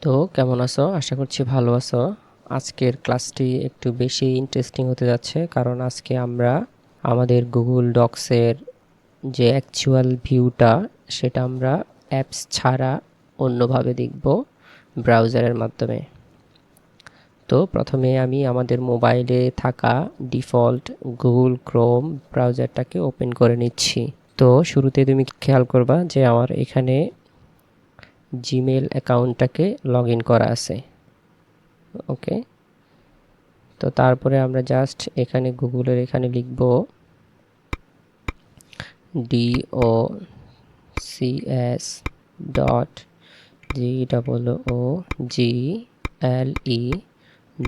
তো কেমন আছো? আশা করছি ভালো আছো। আজকের ক্লাসটি একটু বেশি ইন্টারেস্টিং হতে যাচ্ছে, কারণ আজকে আমরা আমাদের গুগল ডক্সের যে অ্যাকচুয়াল ভিউটা সেটা আমরা অ্যাপস ছাড়া অন্যভাবে দেখব, ব্রাউজারের মাধ্যমে। তো প্রথমে আমি আমাদের মোবাইলে থাকা ডিফল্ট গুগল ক্রোম ব্রাউজারটাকে ওপেন করে নিচ্ছি। তো শুরুতে তুমি খেয়াল করবা যে আমার এখানে জিমেল অ্যাকাউন্টটাকে লগ ইন করা আছে। ওকে, তো তারপরে আমরা জাস্ট এখানে গুগলের এখানে লিখব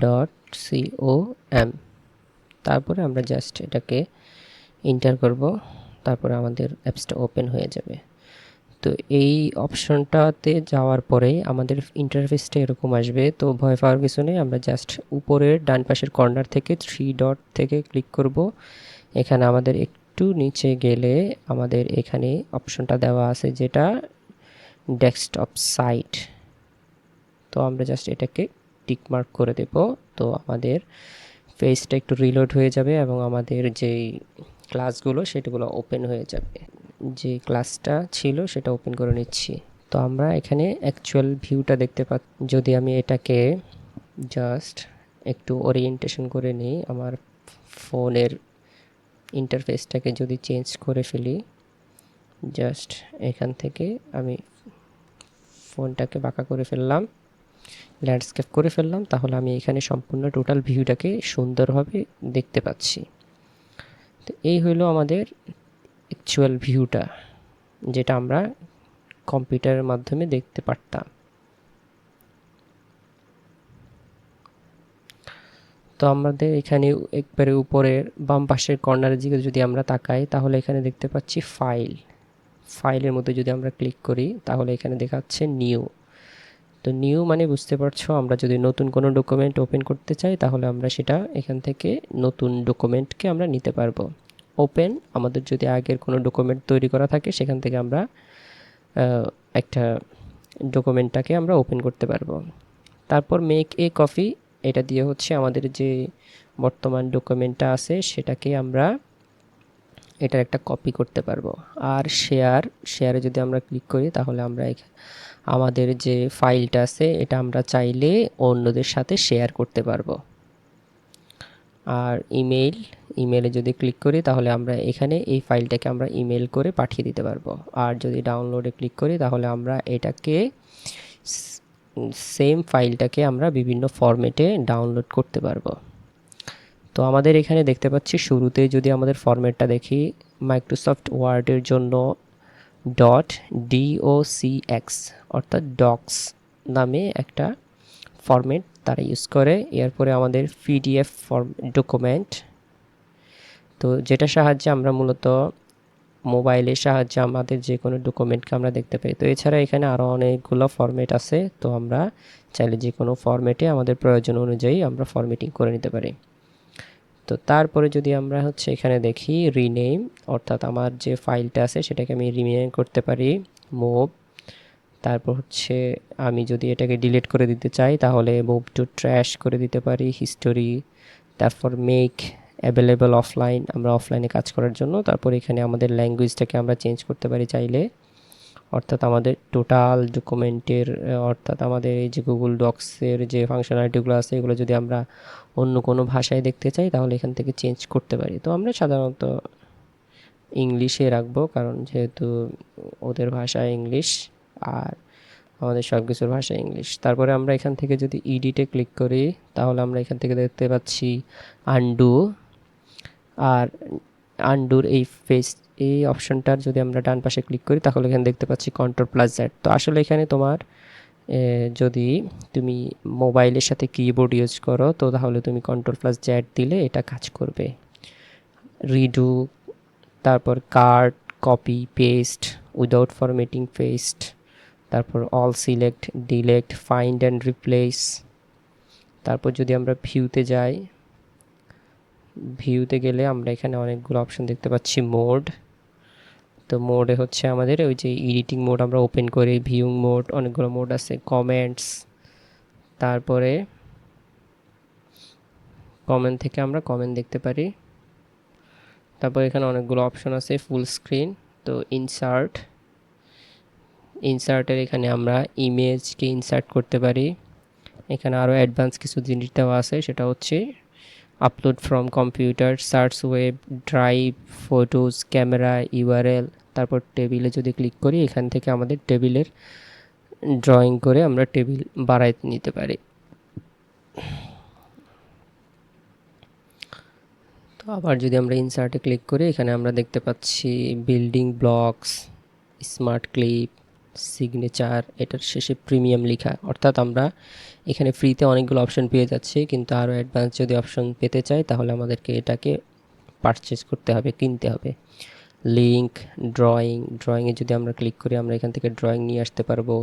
docs.google.com। তারপরে আমরা জাস্ট এটাকে এন্টার করব, তারপরে আমাদের অ্যাপসটা ওপেন হয়ে যাবে। তো এই অপশনটাতে যাওয়ার পরেই আমাদের ইন্টারফেসটা এরকম আসবে। তো ভয় পাওয়ার কিছু নেই, আমরা জাস্ট উপরের ডান পাশের কর্নার থেকে থ্রি ডট থেকে ক্লিক করব। এখানে আমাদের একটু নিচে গেলে আমাদের এখানে অপশনটা দেওয়া আছে যেটা ডেস্কটপ সাইট। তো আমরা জাস্ট এটাকে টিক মার্ক করে দেব। তো আমাদের পেজটা একটু রিলোড হয়ে যাবে এবং আমাদের যেই ক্লাসগুলো সেটাগুলো ওপেন হয়ে যাবে। যে ক্লাসটা ছিল সেটা ওপেন করে নিচ্ছি। তো আমরা এখানে অ্যাকচুয়াল ভিউটা দেখতে পাচ্ছি। যদি আমি এটাকে জাস্ট একটু ওরিয়েন্টেশন করে নিই, আমার ফোনের ইন্টারফেসটাকে যদি চেঞ্জ করে ফেলি, জাস্ট এখান থেকে আমি ফোনটাকে বাঁকা করে ফেললাম, ল্যান্ডস্কেপ করে ফেললাম, তাহলে আমি এখানে সম্পূর্ণ টোটাল ভিউটাকে সুন্দরভাবে দেখতে পাচ্ছি। তো এই হলো আমাদের অ্যাকচুয়াল ভিউটা, যেটা আমরা কম্পিউটারের মাধ্যমে দেখতে পারতাম। তো আমাদের এখানে একবারে উপরের বাম পাশের কর্নারের দিকে যদি আমরা তাকাই, তাহলে এখানে দেখতে পাচ্ছি ফাইলের মধ্যে যদি আমরা ক্লিক করি তাহলে এখানে দেখাচ্ছে নিউ। তো নিউ মানে বুঝতে পারছো, আমরা যদি নতুন কোনো ডকুমেন্ট ওপেন করতে চাই তাহলে আমরা সেটা এখান থেকে নতুন ডকুমেন্টকে আমরা নিতে পারবো। ওপেন, আমাদের যদি আগের কোনো ডকুমেন্ট তৈরি করা থাকে সেখান থেকে আমরা একটা ডকুমেন্টটাকে আমরা ওপেন করতে পারবো। তারপর মেক এ কপি, এটা দিয়ে হচ্ছে আমাদের যে বর্তমান ডকুমেন্টটা আছে সেটাকে আমরা এটার একটা কপি করতে পারবো। আর শেয়ারে যদি আমরা ক্লিক করি তাহলে আমরা আমাদের যে ফাইলটা আছে এটা আমরা চাইলে অন্যদের সাথে শেয়ার করতে পারবো। আর ইমেলে যদি ক্লিক করি তাহলে আমরা এখানে এই ফাইলটাকে আমরা ইমেল করে পাঠিয়ে দিতে পারবো। আর যদি ডাউনলোডে ক্লিক করি তাহলে আমরা এটাকে সেম ফাইলটাকে আমরা বিভিন্ন ফরম্যাটে ডাউনলোড করতে পারবো। তো আমাদের এখানে দেখতে পাচ্ছি শুরুতে যদি আমাদের ফরম্যাটটা দেখি, মাইক্রোসফট ওয়ার্ডের জন্য .docx অর্থাৎ ডক্স নামে একটা ফরম্যাট তারা ইউজ করে। এরপরে আমাদের পিডিএফ ডকুমেন্ট, তো যেটা সাহায্যে আমরা মূলত মোবাইলের সাহায্যে আমাদের যে কোনো ডকুমেন্টকে আমরা দেখতে পাই। তো এছাড়া এখানে আরও অনেকগুলো ফরম্যাট আছে, তো আমরা চাইলে যে কোনো ফরম্যাটে আমাদের প্রয়োজন অনুযায়ী আমরা ফরম্যাটিং করে নিতে পারি। তো তারপরে যদি আমরা হচ্ছে এখানে দেখি রিনেম, অর্থাৎ আমার যে ফাইলটা আছে সেটাকে আমি রিনেম করতে পারি মুভ। তারপর হচ্ছে আমি যদি এটাকে ডিলিট করে দিতে চাই তাহলে মুভ টু ট্র্যাশ করে দিতে পারি, হিস্টোরি। তারপর মেক অ্যাভেলেবল অফলাইন, আমরা অফলাইনে কাজ করার জন্য। তারপর এখানে আমাদের ল্যাঙ্গুয়েজটাকে আমরা চেঞ্জ করতে পারি চাইলে, অর্থাৎ আমাদের টোটাল ডকুমেন্টের, অর্থাৎ আমাদের এই যে গুগল ডক্সের যে ফাংশনালিটিগুলো আছে এগুলো যদি আমরা অন্য কোনো ভাষায় দেখতে চাই তাহলে এখান থেকে চেঞ্জ করতে পারি। তো আমরা সাধারণত ইংলিশে রাখবো, কারণ যেহেতু ওদের ভাষা ইংলিশ আর আমাদের সব কিছুর ভাষা ইংলিশ। তারপরে আমরা এখান থেকে যদি ইডিটে ক্লিক করি তাহলে আমরা এখান থেকে দেখতে পাচ্ছি আনডু। আর আনডুর এই অপশনটার যদি আমরা ডান পাশে ক্লিক করি তাহলে এখানে দেখতে পাচ্ছি Ctrl+Z। তো আসলে এখানে তোমার যদি তুমি মোবাইলের সাথে কিবোর্ড ইউজ করো তো তাহলে তুমি Ctrl+Z দিলে এটা কাজ করবে। রিডু, তারপর cut, copy, paste, without formatting paste, তারপর all select, delete, find and replace. তারপর যদি আমরা ভিউতে গেলে আমরা এখানে অনেকগুলো অপশন দেখতে পাচ্ছি। মোড, তো মোডে হচ্ছে আমাদের ওই যে এডিটিং মোড আমরা ওপেন করি, ভিউইং মোড, অনেকগুলো মোড আছে। কমেন্টস, তারপরে কমেন্ট থেকে আমরা কমেন্ট দেখতে পারি। তারপর এখানে অনেকগুলো অপশন আছে, ফুল স্ক্রিন। তো ইনসার্টের এখানে আমরা ইমেজকে ইনসার্ট করতে পারি। এখানে আরও অ্যাডভান্স কিছু জিনিস দেওয়া আছে, সেটা হচ্ছে upload from computer, search web, drive, photos, camera, URL. তারপর টেবিলে যদি ক্লিক করি, এখান থেকে আমাদের টেবিলের ড্রয়িং করে আমরা টেবিল বাড়াই নিতে পারি। তো আবার যদি আমরা ইনসার্টে ক্লিক করি, এখানে আমরা দেখতে পাচ্ছি building blocks, smart clip, signature. এটার শেষে প্রিমিয়াম লেখা, অর্থাৎ আমরা এখানে ফ্রিতে অনেকগুলো অপশন পেয়ে যাচ্ছি, কিন্তু আরও অ্যাডভান্স যদি অপশন পেতে চাই তাহলে আমাদেরকে এটাকে পারচেজ করতে হবে, কিনতে হবে। লিঙ্ক, ড্রয়িংয়ে যদি আমরা ক্লিক করি, আমরা এখান থেকে ড্রয়িং নিয়ে আসতে পারবো।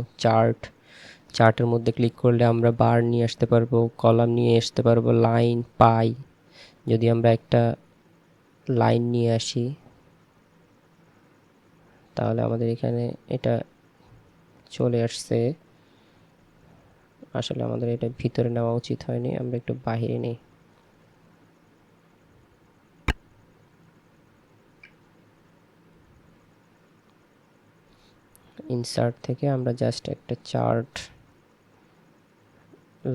চার্টের মধ্যে ক্লিক করলে আমরা বার নিয়ে আসতে পারবো, কলাম নিয়ে আসতে পারবো, লাইন, পাই। যদি আমরা একটা লাইন নিয়ে আসি তাহলে আমাদের এখানে এটা চলে আসছে। আসলে আমাদের এটা ভিতরে নেওয়া উচিত হয়নি, আমরা একটু বাহিরে নিই। ইনসার্ট থেকে আমরা জাস্ট একটা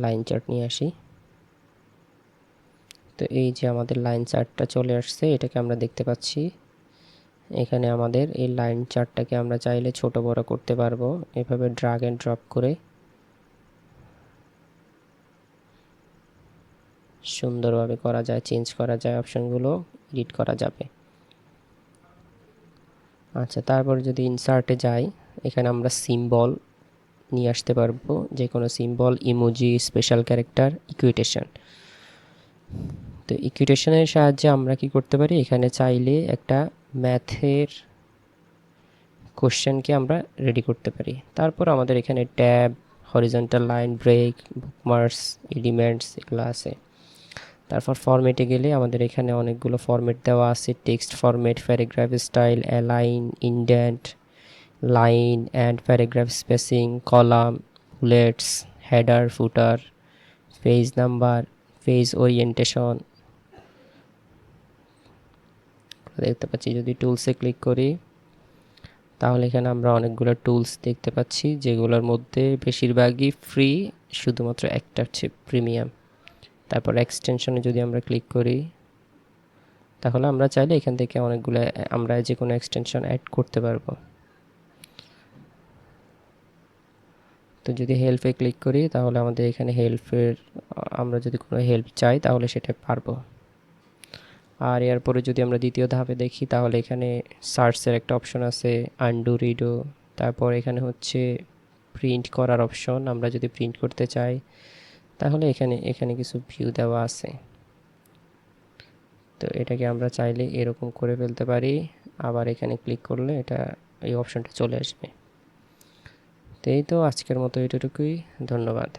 লাইন চার্ট নিয়ে আসি। তো এই যে আমাদের লাইন চার্টটা চলে আসছে, এটাকে আমরা দেখতে পাচ্ছি। এখানে আমাদের এই লাইন চার্টটাকে আমরা চাইলে ছোট বড় করতে পারবো, এভাবে ড্রাগ এন্ড ড্রপ করে সুন্দরভাবে করা যায়, চেঞ্জ করা যায়, অপশনগুলো এডিট করা যাবে। আচ্ছা, তারপর যদি ইনসার্টে যাই, এখানে আমরা সিম্বল নিয়ে আসতে পারবো, যে কোনো সিম্বল, ইমোজি, স্পেশাল ক্যারেক্টার, ইকুইটেশন। তো ইকুইটেশনের সাহায্যে আমরা কি করতে পারি, এখানে চাইলে একটা ম্যাথের কোশ্চেনকে আমরা রেডি করতে পারি। তারপর আমাদের এখানে tab, horizontal line, break, bookmarks, elements এগুলো আছে। তারপর ফরম্যাটে গেলে আমাদের এখানে অনেকগুলো ফরম্যাট দেওয়া আছে, text format, paragraph style, align, indent, line and paragraph spacing, column, bullets, header, footer, page number, page orientation দেখতে পাচ্ছি। যদি টুলসে ক্লিক করি তাহলে এখানে আমরা অনেকগুলো টুলস দেখতে পাচ্ছি, যেগুলোর মধ্যে বেশিরভাগই ফ্রি, শুধুমাত্র একটা হচ্ছে প্রিমিয়াম। তারপর এক্সটেনশনে যদি আমরা ক্লিক করি তাহলে আমরা চাইলে এখান থেকে অনেকগুলো আমরা যে কোনো এক্সটেনশন অ্যাড করতে পারবো। তো যদি হেল্পে ক্লিক করি তাহলে আমাদের এখানে আমরা যদি কোনো হেল্প চাই তাহলে সেটা পারবো। আর এরপরে যদি আমরা দ্বিতীয় ধাপে দেখি তাহলে এখানে সার্চের একটা অপশন আছে, আনডু, রিডো। তারপর এখানে হচ্ছে প্রিন্ট করার অপশন, আমরা যদি প্রিন্ট করতে চাই তাহলে এখানে কিছু ভিউ দেওয়া আছে। তো এটাকে আমরা চাইলে এরকম করে ফেলতে পারি, আবার এখানে ক্লিক করলে এই অপশনটা চলে আসবে। তো এই তো আজকের মতো এটুকুই, ধন্যবাদ।